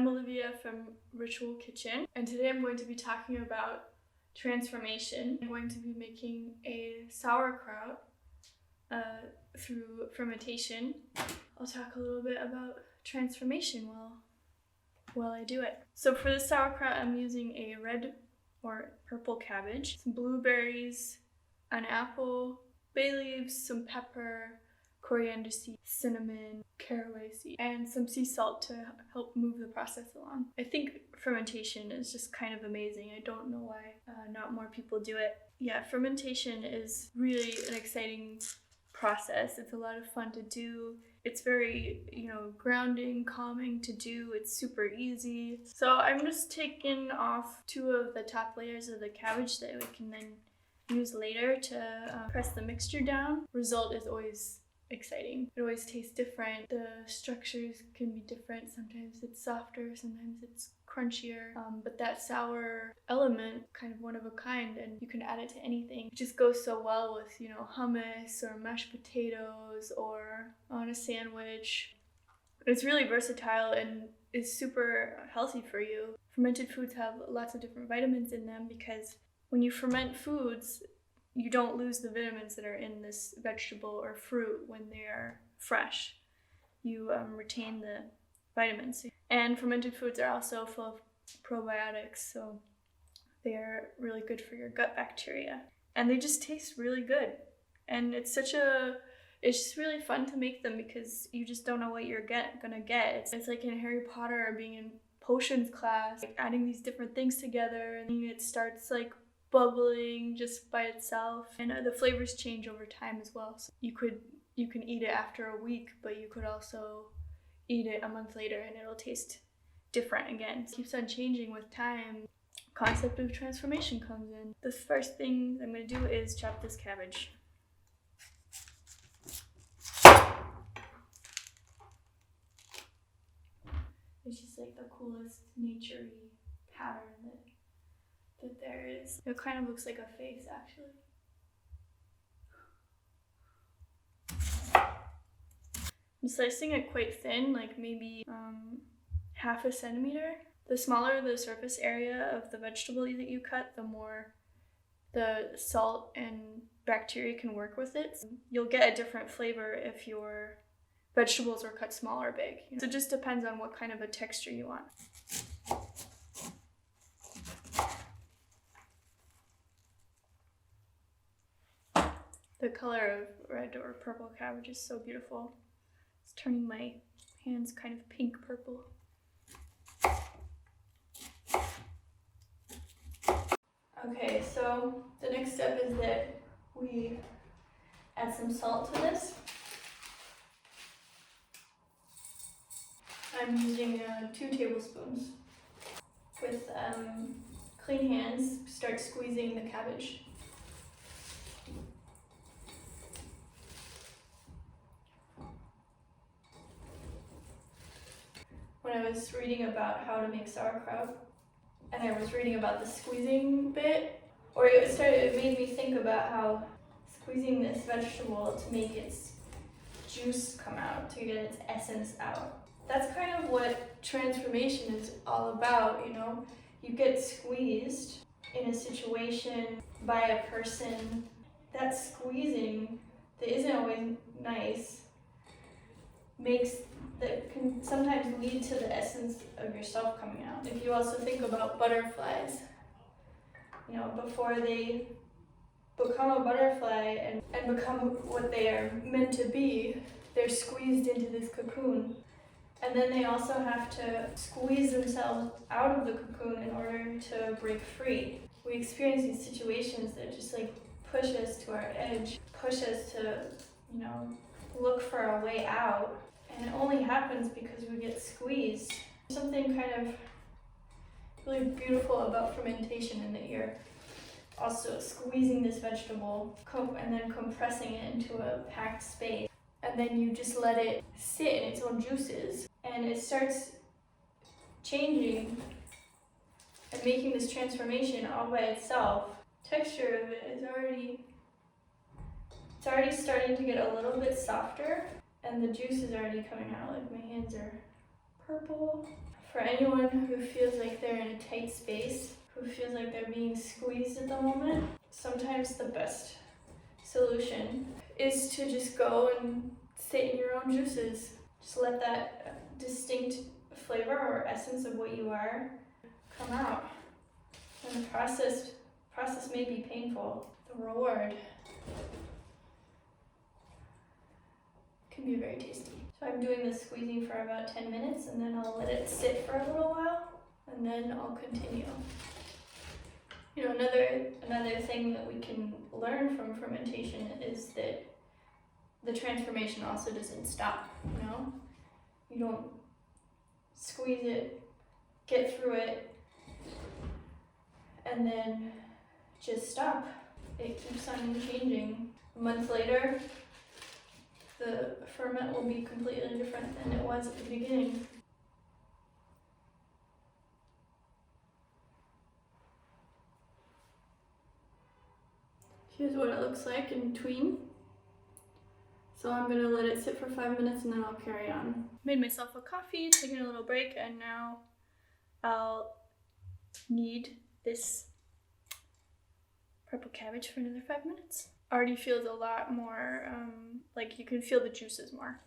I'm Olivia from Ritual Kitchen, and today I'm going to be talking about transformation. I'm going to be making a sauerkraut through fermentation. I'll talk a little bit about transformation while I do it. So for the sauerkraut, I'm using a red or purple cabbage, some blueberries, an apple, bay leaves, some pepper, coriander seeds, cinnamon, caraway seeds, and some sea salt to help move the process along. I think fermentation is just kind of amazing. I don't know why not more people do it. Yeah, fermentation is really an exciting process. It's a lot of fun to do. It's very, grounding, calming to do. It's super easy. So I'm just taking off 2 of the top layers of the cabbage that we can then use later to press the mixture down. Result is always exciting. It always tastes different. The structures can be different. Sometimes it's softer, sometimes it's crunchier. But that sour element, kind of one of a kind, and you can add it to anything. It just goes so well with, hummus or mashed potatoes or on a sandwich. It's really versatile and is super healthy for you. Fermented foods have lots of different vitamins in them because when you ferment foods, you don't lose the vitamins that are in this vegetable or fruit when they are fresh. You retain the vitamins. And fermented foods are also full of probiotics, so they're really good for your gut bacteria. And they just taste really good. And it's just really fun to make them because you just don't know what you're gonna get. It's like in Harry Potter or being in potions class, like adding these different things together, and it starts like bubbling just by itself, and the flavors change over time as well. So you can eat it after a week, but you could also eat it a month later and it'll taste different again. It keeps on changing with time. Concept of transformation comes in. The first thing I'm going to do is chop this cabbage. It's just like the coolest nature-y pattern that there is. It kind of looks like a face, actually. I'm slicing it quite thin, like maybe half a centimeter. The smaller the surface area of the vegetable that you cut, the more the salt and bacteria can work with it. So you'll get a different flavor if your vegetables are cut small or big. So it just depends on what kind of a texture you want. The color of red or purple cabbage is so beautiful. It's turning my hands kind of pink purple. Okay, so the next step is that we add some salt to this. I'm using 2 tablespoons. With clean hands, start squeezing the cabbage. When I was reading about how to make sauerkraut, and I was reading about the squeezing bit, it made me think about how squeezing this vegetable to make its juice come out, to get its essence out. That's kind of what transformation is all about, You get squeezed in a situation by a person. That squeezing that isn't always nice that can sometimes lead to the essence of yourself coming out. If you also think about butterflies, before they become a butterfly and become what they are meant to be, they're squeezed into this cocoon. And then they also have to squeeze themselves out of the cocoon in order to break free. We experience these situations that just push us to our edge, push us to, look for our way out. And it only happens because we get squeezed. There's something kind of really beautiful about fermentation in that you're also squeezing this vegetable and then compressing it into a packed space. And then you just let it sit in its own juices. And it starts changing and making this transformation all by itself. Texture of it is already starting to get a little bit softer. And the juice is already coming out. My hands are purple. For anyone who feels like they're in a tight space, who feels like they're being squeezed at the moment, sometimes the best solution is to just go and sit in your own juices. Just let that distinct flavor or essence of what you are come out. And the process may be painful. The reward can be very tasty. So I'm doing this squeezing for about 10 minutes and then I'll let it sit for a little while and then I'll continue. You know, another thing that we can learn from fermentation is that the transformation also doesn't stop, you know? You don't squeeze it, get through it, and then just stop. It keeps on changing. A month later, the ferment will be completely different than it was at the beginning. Here's what it looks like in between. So I'm gonna let it sit for 5 minutes and then I'll carry on. Made myself a coffee, taking a little break, and now I'll knead this purple cabbage for another 5 minutes. Already feels a lot more, like you can feel the juices more.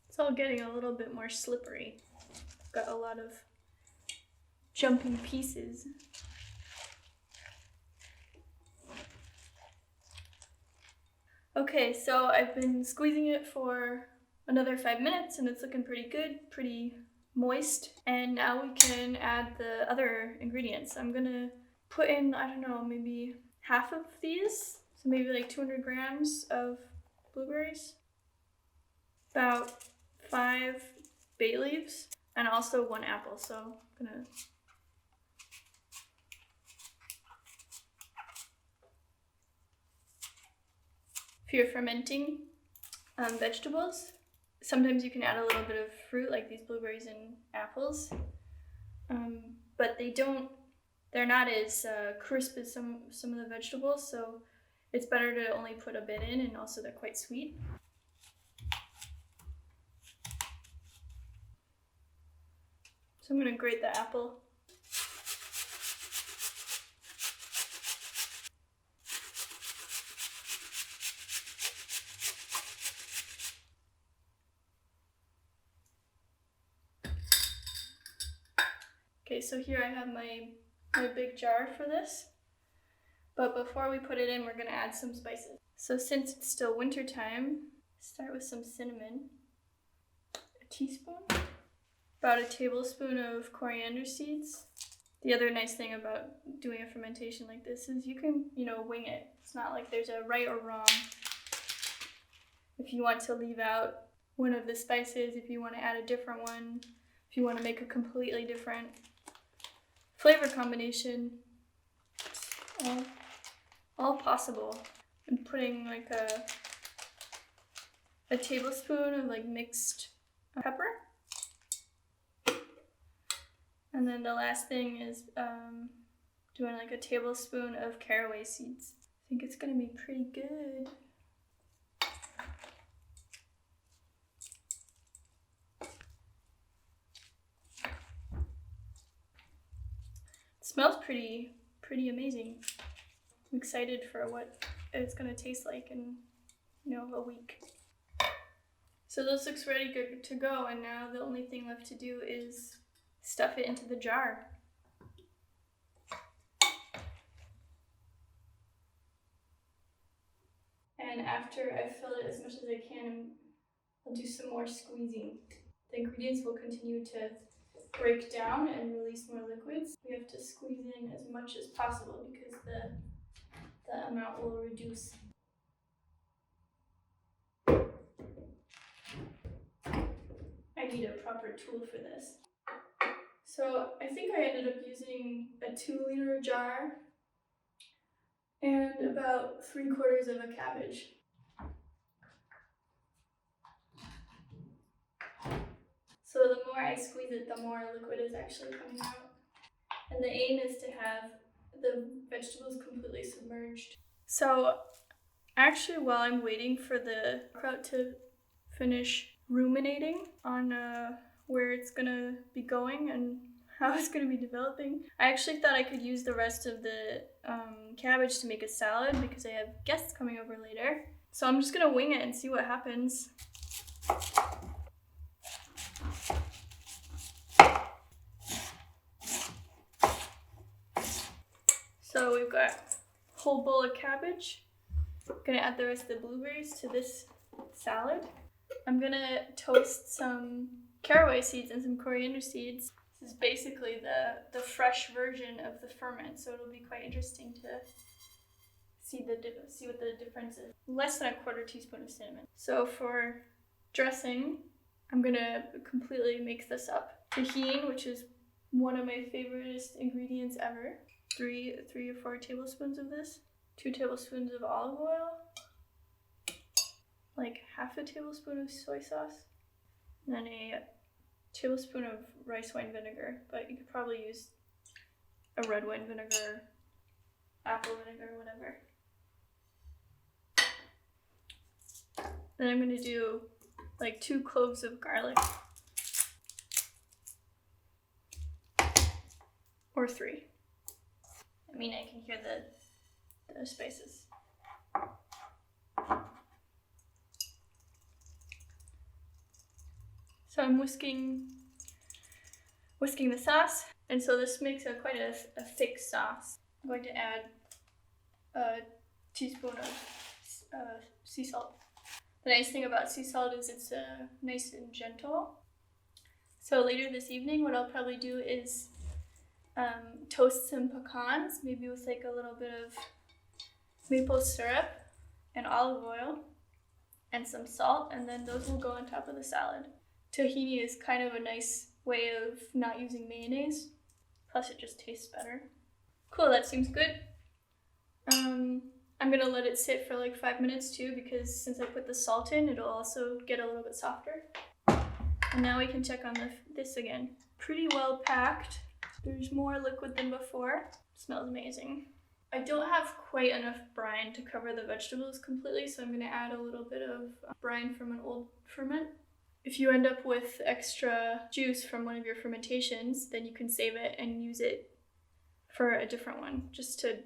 It's all getting a little bit more slippery. I've got a lot of jumping pieces. Okay, so I've been squeezing it for another 5 minutes and it's looking pretty good, pretty moist. And now we can add the other ingredients. I'm gonna put in, I don't know, maybe half of these. So maybe like 200 grams of blueberries. About 5 bay leaves and also 1 apple. So I'm gonna if you're fermenting vegetables, sometimes you can add a little bit of fruit like these blueberries and apples, but they're not as crisp as some of the vegetables, so it's better to only put a bit in, and also they're quite sweet. So I'm gonna grate the apple. Okay, so here I have my big jar for this. But before we put it in, we're gonna add some spices. So since it's still winter time, start with some cinnamon. A teaspoon. About a tablespoon of coriander seeds. The other nice thing about doing a fermentation like this is you can, wing it. It's not like there's a right or wrong. If you want to leave out one of the spices, if you want to add a different one, if you want to make a completely different flavor combination, it's all possible. I'm putting like a tablespoon of like mixed pepper. And then the last thing is doing like a tablespoon of caraway seeds. I think it's gonna be pretty good. It smells pretty amazing. I'm excited for what it's gonna taste like in a week. So this looks ready good to go, and now the only thing left to do is stuff it into the jar. And after I've filled it as much as I can, I'll do some more squeezing. The ingredients will continue to break down and release more liquids. We have to squeeze in as much as possible because the amount will reduce. I need a proper tool for this. So I think I ended up using a 2-liter jar and about 3/4 of a cabbage. more I squeeze it, the more liquid is actually coming out. And the aim is to have the vegetables completely submerged. So actually, while I'm waiting for the sauerkraut to finish ruminating on where it's gonna be going and how it's gonna be developing, I actually thought I could use the rest of the cabbage to make a salad because I have guests coming over later. So I'm just gonna wing it and see what happens. So we've got a whole bowl of cabbage. I'm gonna add the rest of the blueberries to this salad. I'm gonna toast some caraway seeds and some coriander seeds. This is basically the fresh version of the ferment, so it'll be quite interesting to see what the difference is. Less than a quarter teaspoon of cinnamon. So for dressing, I'm gonna completely mix this up. Tahini, which is one of my favorite ingredients ever. 3 or 4 tablespoons of this. 2 tablespoons of olive oil. Like half a tablespoon of soy sauce. And then a tablespoon of rice wine vinegar, but you could probably use a red wine vinegar, apple vinegar, whatever. Then I'm gonna do like 2 cloves of garlic. Or 3. I mean, I can hear the spices. So I'm whisking the sauce, and so this makes quite a thick sauce. I'm going to add a teaspoon of sea salt. The nice thing about sea salt is it's nice and gentle. So later this evening, what I'll probably do is toast some pecans, maybe with like a little bit of maple syrup and olive oil and some salt, and then those will go on top of the salad. Tahini is kind of a nice way of not using mayonnaise, plus it just tastes better. Cool, that seems good. I'm gonna let it sit for like 5 minutes too, because since I put the salt in, it'll also get a little bit softer. And now we can check on this again. Pretty well packed. There's more liquid than before. Smells amazing. I don't have quite enough brine to cover the vegetables completely, so I'm gonna add a little bit of brine from an old ferment. If you end up with extra juice from one of your fermentations, then you can save it and use it for a different one, just to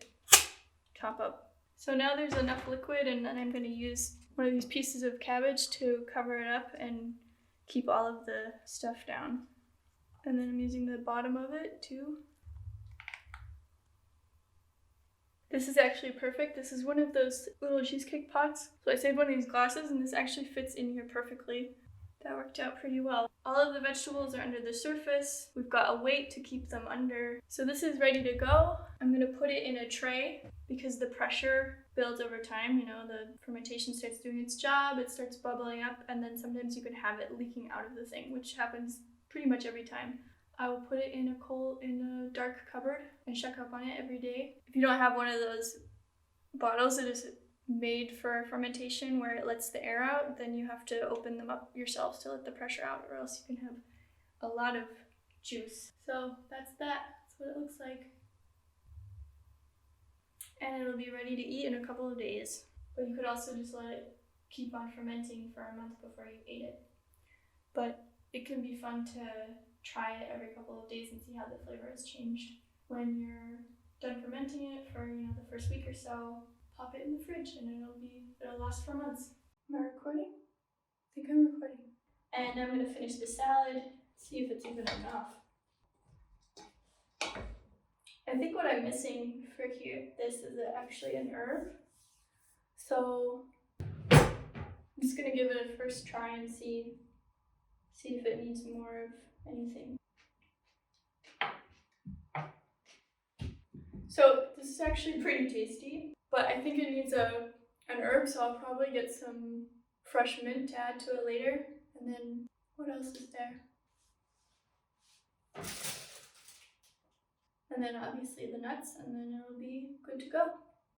top up. So now there's enough liquid, and then I'm gonna use one of these pieces of cabbage to cover it up and keep all of the stuff down. And then I'm using the bottom of it too. This is actually perfect. This is one of those little cheesecake pots. So I saved one of these glasses, and this actually fits in here perfectly. That worked out pretty well. All of the vegetables are under the surface. We've got a weight to keep them under. So this is ready to go. I'm gonna put it in a tray because the pressure builds over time. You know, the fermentation starts doing its job, it starts bubbling up, and then sometimes you can have it leaking out of the thing, which happens pretty much every time. I will put it in a dark cupboard and check up on it every day. If you don't have one of those bottles that is made for fermentation where it lets the air out, then you have to open them up yourselves to let the pressure out, or else you can have a lot of juice. So that's what it looks like. And it'll be ready to eat in a couple of days. But you could also just let it keep on fermenting for a month before you ate it. But it can be fun to try it every couple of days and see how the flavor has changed. When you're done fermenting it for the first week or so, pop it in the fridge and it'll last for months. Am I recording? I think I'm recording. And I'm gonna finish the salad, see if it's even enough. I think what I'm missing for this is actually an herb. So I'm just gonna give it a first try and see if it needs more of anything. So this is actually pretty tasty, but I think it needs an herb, so I'll probably get some fresh mint to add to it later. And then what else is there? And then obviously the nuts, and then it'll be good to go.